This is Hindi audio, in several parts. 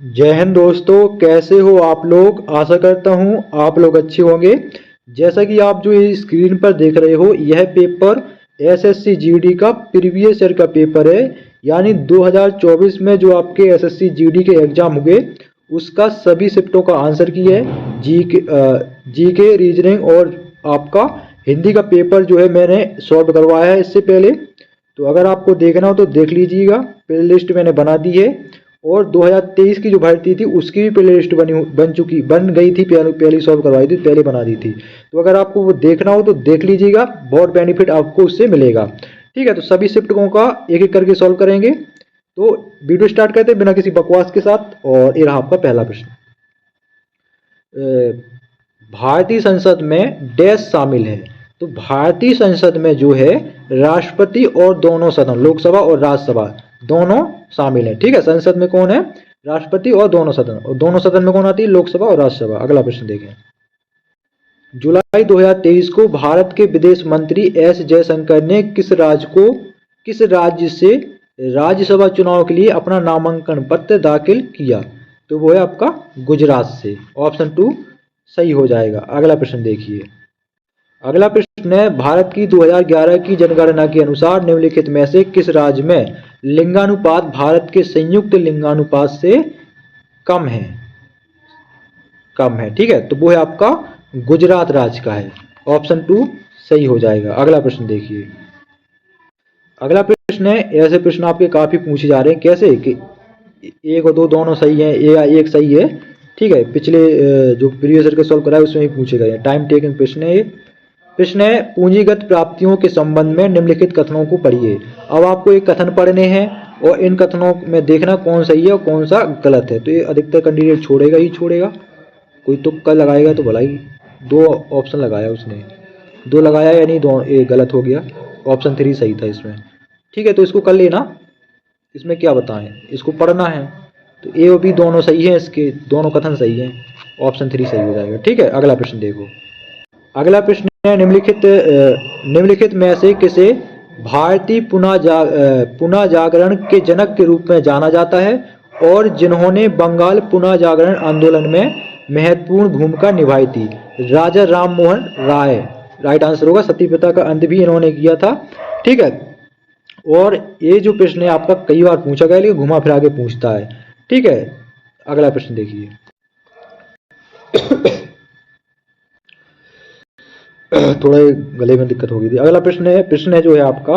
जय हिंद दोस्तों, कैसे हो आप लोग। आशा करता हूँ आप लोग अच्छे होंगे। जैसा कि आप जो ये स्क्रीन पर देख रहे हो, यह पेपर एसएससी जीडी का प्रीवियस ईयर का पेपर है। यानी 2024 में जो आपके एसएससी जीडी के एग्जाम हुए उसका सभी शिफ्टों का आंसर की है। जी के रीजनिंग और आपका हिंदी का पेपर जो है मैंने सॉल्व करवाया है इससे पहले। तो अगर आपको देखना हो तो देख लीजिएगा, प्ले लिस्ट मैंने बना दी है। और 2023 की जो भर्ती थी उसकी भी प्ले लिस्ट बन गई थी, पहले सॉल्व करवाई थी, पहले बना दी थी। तो अगर आपको वो देखना हो तो देख लीजिएगा, बहुत बेनिफिट आपको उससे मिलेगा। ठीक है, तो सभी शिफ्टों का एक एक करके सॉल्व करेंगे। तो वीडियो स्टार्ट करते हैं बिना किसी बकवास के साथ। और ये रहा आपका पहला प्रश्न। भारतीय संसद में डैश शामिल है। तो भारतीय संसद में जो है राष्ट्रपति और दोनों सदन, लोकसभा और राज्यसभा दोनों शामिल है। ठीक है, संसद में कौन है? राष्ट्रपति और दोनों सदन। और दोनों सदन में कौन आती है? लोकसभा और राज्यसभा। अगला प्रश्न देखें। जुलाई 2023 को भारत के विदेश मंत्री एस जयशंकर ने किस राज्य से राज्यसभा चुनाव के लिए अपना नामांकन पत्र दाखिल किया? तो वो है आपका गुजरात से। ऑप्शन 2 सही हो जाएगा। अगला प्रश्न देखिए। अगला प्रश्न है, भारत की 2011 की जनगणना के अनुसार निम्नलिखित में से किस राज्य में लिंगानुपात भारत के संयुक्त लिंगानुपात से कम है? ठीक है, तो वो है आपका गुजरात राज्य का है। ऑप्शन 2 सही हो जाएगा। अगला प्रश्न देखिए। अगला प्रश्न है, ऐसे प्रश्न आपके काफी पूछे जा रहे हैं। कैसे कि एक और दो दोनों सही है या एक सही है। ठीक है, पिछले जो प्रीवियस ईयर का सॉल्व करा है उसमें ही पूछे गए हैं। टाइम टेकिंग प्रश्न है ये। प्रश्न है, पूंजीगत प्राप्तियों के संबंध में निम्नलिखित कथनों को पढ़िए। अब आपको एक कथन पढ़ने हैं और इन कथनों में देखना कौन सही है और कौन सा गलत है। तो ये अधिकतर कैंडिडेट छोड़ेगा ही छोड़ेगा, कोई तुक्का लगाएगा तो भला ही। दो ऑप्शन लगाया उसने, दो लगाया यानी दो, ये गलत हो गया। ऑप्शन 3 सही था इसमें। ठीक है, तो इसको कर लेना। इसमें क्या बताएं, इसको पढ़ना है। तो ए और बी दोनों सही है, इसके दोनों कथन सही हैं। ऑप्शन 3 सही हो जाएगा। ठीक है, अगला प्रश्न देखो। अगला प्रश्न है, निम्नलिखित में से किसे भारतीय पुनः जागरण के जनक के रूप में जाना जाता है और जिन्होंने बंगाल पुनः जागरण आंदोलन में महत्वपूर्ण भूमिका निभाई थी? राजा राम मोहन राय राइट आंसर होगा। सती प्रथा का अंत भी इन्होंने किया था। ठीक है, और ये जो प्रश्न है आपका कई बार पूछा गया लेकिन घुमा फिरा के पूछता है। ठीक है, अगला प्रश्न देखिए। थोड़ा गले में दिक्कत हो गई थी। अगला प्रश्न है जो है आपका,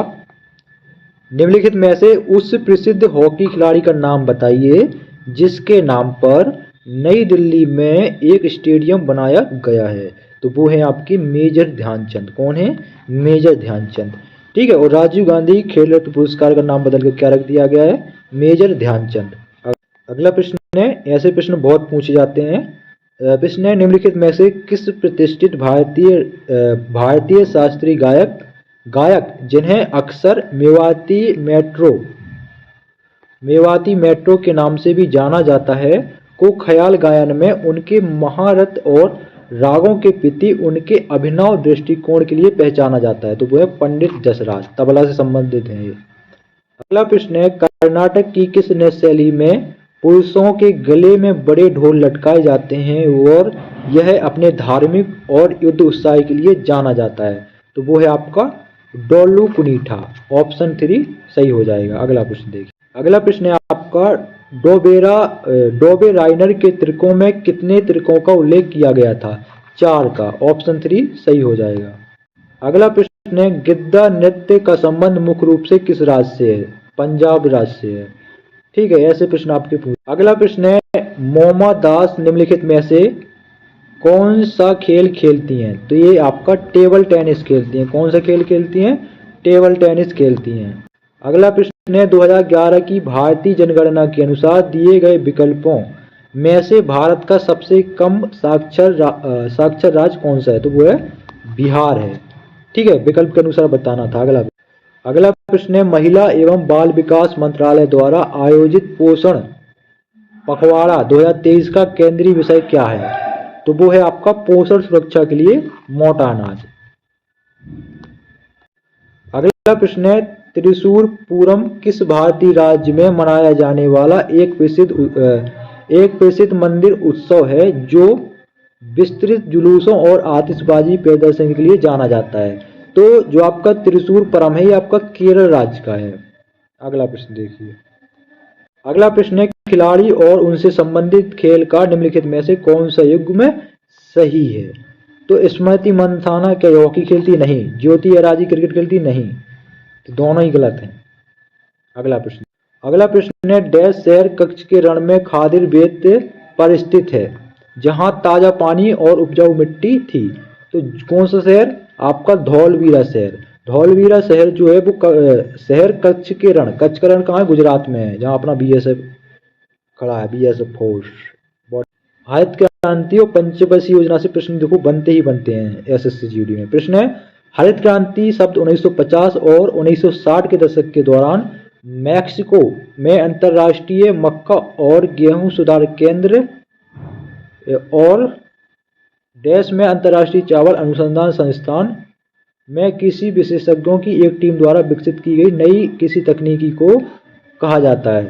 निम्नलिखित में से उस प्रसिद्ध हॉकी खिलाड़ी का नाम बताइए जिसके नाम पर नई दिल्ली में एक स्टेडियम बनाया गया है। तो वो है आपकी मेजर ध्यानचंद। कौन है? मेजर ध्यानचंद। ठीक है, और राजीव गांधी खेल रत्न पुरस्कार का नाम बदल कर क्या रख दिया गया है? मेजर ध्यानचंद। अगला प्रश्न है, ऐसे प्रश्न बहुत पूछे जाते हैं। प्रश्न है, निम्नलिखित में से किस प्रतिष्ठित भारतीय शास्त्रीय गायक जिन्हें अक्सर मेवाती मेट्रो के नाम से भी जाना जाता है को ख्याल गायन में उनके महारत और रागों के प्रति उनके अभिनव दृष्टिकोण के लिए पहचाना जाता है? तो वो है पंडित जसराज। तबला से संबंधित है ये। अगला प्रश्न है, कर्नाटक की किस नृत्य शैली में पुरुषों के गले में बड़े ढोल लटकाए जाते हैं और यह अपने धार्मिक और युद्ध उत्साह के लिए जाना जाता है? तो वो है आपका डोलू कुनीठा। ऑप्शन 3 सही हो जाएगा। अगला प्रश्न देखिए। अगला प्रश्न है आपका, डोबे राइनर के तृकों में कितने तृकों का उल्लेख किया गया था? 4 का। ऑप्शन 3 सही हो जाएगा। अगला प्रश्न है, गिद्दा नृत्य का संबंध मुख्य रूप से किस राज्य से है? पंजाब राज्य से है। ठीक है, ऐसे प्रश्न आपके पूछ। अगला प्रश्न है, मोमा दास निम्नलिखित में से कौन सा खेल खेलती हैं? तो ये आपका टेबल टेनिस खेलती हैं। कौन सा खेल खेलती हैं? टेबल टेनिस खेलती हैं। अगला प्रश्न है, 2011 की भारतीय जनगणना के अनुसार दिए गए विकल्पों में से भारत का सबसे कम साक्षर राज्य कौन सा है? तो वो है बिहार है। ठीक है, विकल्प के अनुसार बताना था। अगला प्रश्न है, महिला एवं बाल विकास मंत्रालय द्वारा आयोजित पोषण पखवाड़ा 2023 का केंद्रीय विषय क्या है? तो वो है आपका पोषण सुरक्षा के लिए मोटा अनाज। अगला प्रश्न है, त्रिशूर पूरम किस भारतीय राज्य में मनाया जाने वाला एक एक प्रसिद्ध मंदिर उत्सव है जो विस्तृत जुलूसों और आतिशबाजी प्रदर्शन के लिए जाना जाता है। तो जो आपका त्रिशूर परम है ये आपका केरल राज्य का है। अगला प्रश्न देखिए। अगला प्रश्न है खिलाड़ी और उनसे संबंधित खेल का निम्नलिखित में से कौन सा युग में सही है? तो स्मृति मंथाना क्या हॉकी खेलती? नहीं। ज्योति एराजी क्रिकेट खेलती? नहीं। तो दोनों ही गलत हैं। अगला प्रश्न है डैश शहर कच्छ के रण में खादिर बेत पर स्थित है जहां ताजा पानी और उपजाऊ मिट्टी थी। तो कौन सा शहर? आपका धौलवीरा शहर। धौलवीरा शहर जो है वो शहर कच्छ के रण, कच्छ का रण कहाँ है? गुजरात में है, जहां अपना बीएसएफ खड़ा है, बीएसएफ फोर्स। हरित क्रांति और पंचवर्षीय योजना से प्रश्न देखो बनते ही बनते हैं एसएससी जीडी में। प्रश्न है हरित क्रांति शब्द 1950 और 1960 के दशक के दौरान मैक्सिको में अंतर्राष्ट्रीय मक्का और गेहूं सुधार केंद्र और देश में अंतर्राष्ट्रीय चावल अनुसंधान संस्थान में किसी विशेषज्ञों की एक टीम द्वारा विकसित की गई नई किसी तकनीकी को कहा जाता है।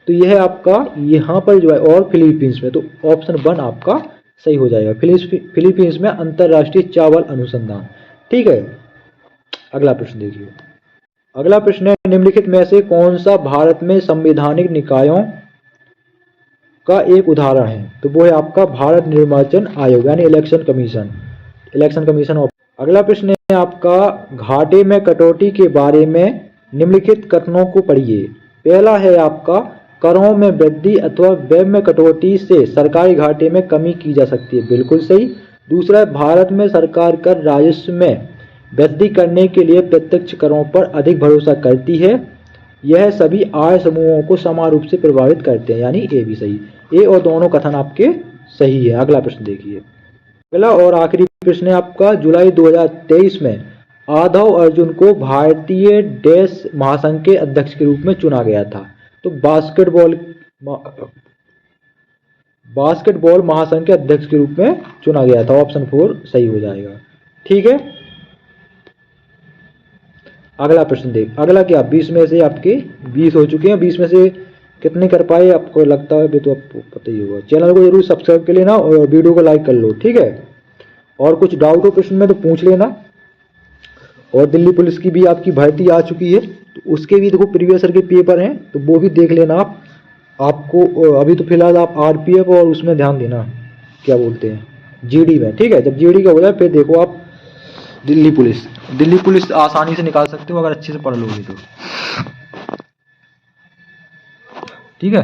तो यह है आपका यहाँ पर जो है और फिलीपींस में। तो ऑप्शन 1 आपका सही हो जाएगा, फिलीपींस में अंतर्राष्ट्रीय चावल अनुसंधान। ठीक है, अगला प्रश्न देखिए। अगला प्रश्न है निम्नलिखित में से कौन सा भारत में संवैधानिक निकायों का एक उदाहरण है? तो वो है आपका भारत निर्वाचन आयोग यानी इलेक्शन कमीशन ऑफ। अगला प्रश्न है आपका घाटे में कटौती के बारे में निम्नलिखित कथनों को पढ़िए। पहला है आपका करों में वृद्धि अथवा व्यय में कटौती से सरकारी घाटे में कमी की जा सकती है, बिल्कुल सही। दूसरा है भारत में सरकार कर राजस्व में वृद्धि करने के लिए प्रत्यक्ष करों पर अधिक भरोसा करती है, यह सभी आय समूहों को समान रूप से प्रभावित करते हैं, यानी ए भी सही। ए और दोनों कथन आपके सही है। अगला प्रश्न देखिए। अगला और आखिरी प्रश्न है आपका जुलाई 2023 में आधव अर्जुन को भारतीय डैश महासंघ के अध्यक्ष के रूप में चुना गया था। तो बास्केटबॉल महासंघ के अध्यक्ष के रूप में चुना गया था। ऑप्शन 4 सही हो जाएगा। ठीक है, अगला प्रश्न देख। अगला क्या 20 में से आपके 20 हो चुके हैं, 20 में से कितने कर पाए आपको लगता है? भी तो आपको पता ही होगा। चैनल को जरूर सब्सक्राइब कर लेना और वीडियो को लाइक कर लो। ठीक है, और कुछ डाउट हो प्रश्न में तो पूछ लेना। और दिल्ली पुलिस की भी आपकी भर्ती आ चुकी है, तो उसके भी देखो प्रीवियस ईयर के पेपर हैं, तो वो भी देख लेना आप। आपको अभी तो फिलहाल आप आरपीएफ और उसमें ध्यान देना, क्या बोलते हैं, जीडी में। ठीक है, जब जीडी का हो जाए फिर देखो आप दिल्ली पुलिस आसानी से निकाल सकते हो अगर अच्छे से पढ़ लोगे तो। ठीक है।